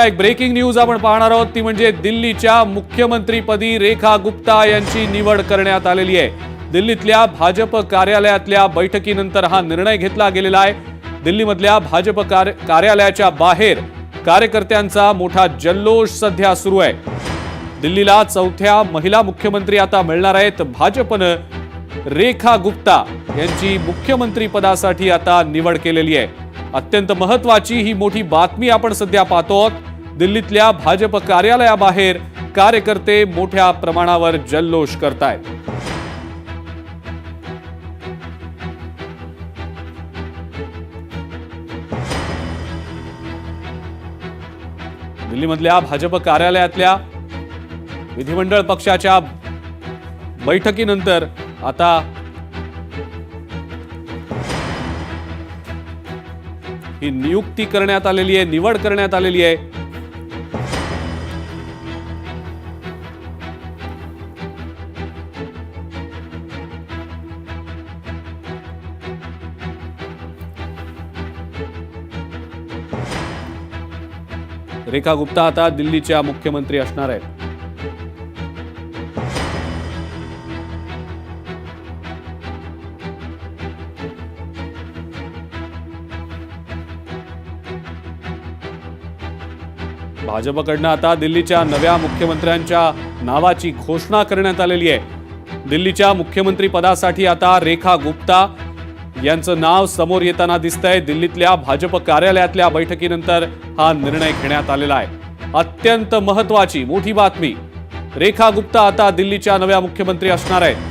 एक breaking news आपण पाहणार आहोत, ती म्हणजे दिल्लीच्या मुख्यमंत्रीपदी रेखा गुप्ता यांची निवड करण्यात आलेली आहे। दिल्लीतल्या भाजप कार्यालयातल्या बैठकीनंतर हा निर्णय घेतला गेलेला आहे। दिल्लीमधल्या भाजप कार्यालयाच्या बाहेर कार्यकर्त्यांचा मोठा जल्लोष सध्या सुरू आहे। दिल्लीला चौथ्या महिला मुख्यमंत्री आता मिळणार आहेत। भाजपनं रेखा गुप्ता यांची मुख्यमंत्री पदासाठी आता निवड केलेली आहे। अत्यंत महत्त्वाची ही मोठी बातमी आपण सध्या पाहतो आहोत। दिल्लीतल्या भाजप कार्यालयाबाहेर कार्यकर्ते मोठ्या प्रमाणावर जल्लोष करतायत। दिल्लीमधल्या भाजप कार्यालयातल्या विधिमंडळ पक्षाच्या बैठकीनंतर आता ही नियुक्ती करण्यात आलेली आहे, निवड करण्यात आलेली आहे। रेखा गुप्ता आता दिल्लीच्या मुख्यमंत्री असणार आहेत। भाजपकडनं आता दिल्लीच्या नव्या मुख्यमंत्र्यांच्या नावाची घोषणा करण्यात आलेली आहे। दिल्लीच्या मुख्यमंत्री पदासाठी आता रेखा गुप्ता यांचं नाव समोर येताना दिसतंय। दिल्लीतल्या भाजप कार्यालयातल्या बैठकीनंतर हा निर्णय घेण्यात आलेला आहे। अत्यंत महत्त्वाची मोठी बातमी, रेखा गुप्ता आता दिल्लीच्या नव्या मुख्यमंत्री असणार आहेत।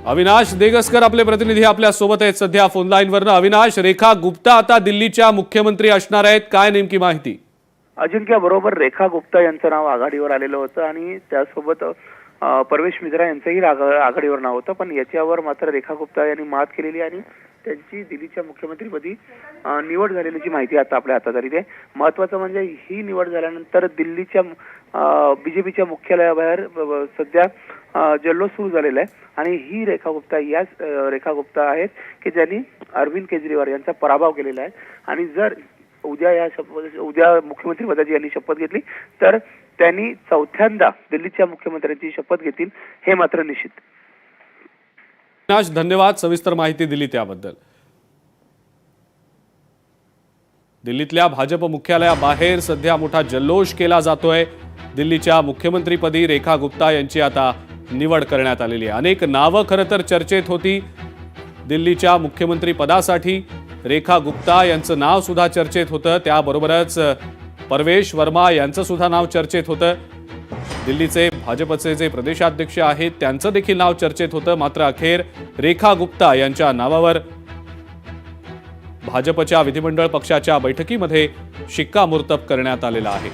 अविनाश देगसकर आपले प्रतिनिधी आपल्या सोबत आहेत सध्या फोन लाईनवरनं। अविनाश, रेखा गुप्ता आता दिल्लीच्या मुख्यमंत्री असणार आहेत, काय नेमकी माहिती? अजिंक्य, बरोबर, रेखा गुप्ता यांचं नाव आघाडीवर आलेलं होतं आणि त्यासोबत परवेश मिश्रा यांचंही आघाडीवर नाव होतं, पण याच्यावर मात्र रेखा गुप्ता यांनी मात केलेली आणि त्यांची दिल्लीच्या मुख्यमंत्रीपदी निवड झालेल्याची माहिती आता आपल्या हातात आली आहे। महत्वाचं म्हणजे ही निवड झाल्यानंतर दिल्लीच्या बीजेपीच्या मुख्यालयाबाहेर सध्या जल्लोष सुरू झालेला आहे आणि ही रेखा गुप्ता याच रेखा गुप्ता आहेत की ज्यांनी अरविंद केजरीवाल यांचा पराभव केलेला आहे आणि जर उद्या मुख्यमंत्री पदाची यांनी शपथ घेतली तर त्यांनी चौथ्यांदा दिल्लीच्या मुख्यमंत्र्यांची शपथ घेतील, हे मात्र निश्चित। अविनाश, धन्यवाद सविस्तर माहिती दिली त्याबद्दल। दिल्लीतल्या भाजप मुख्यालयाबाहेर सध्या मोठा जल्लोष केला जातोय। दिल्लीच्या मुख्यमंत्रीपदी रेखा गुप्ता यांची आता निवड करण्यात आलेली आहे। अनेक नावं खरं तर चर्चेत होती। दिल्लीच्या मुख्यमंत्री पदासाठी रेखा गुप्ता यांचं नाव सुद्धा चर्चेत होतं, त्याबरोबरच परवेश वर्मा यांचं सुद्धा नाव चर्चेत होतं। दिल्लीचे भाजपचे जे प्रदेशाध्यक्ष आहेत त्यांचं देखील नाव चर्चेत होतं, मात्र अखेर रेखा गुप्ता यांच्या नावावर भाजपच्या विधिमंडळ पक्षाच्या बैठकीमध्ये शिक्कामोर्तब करण्यात आलेला आहे।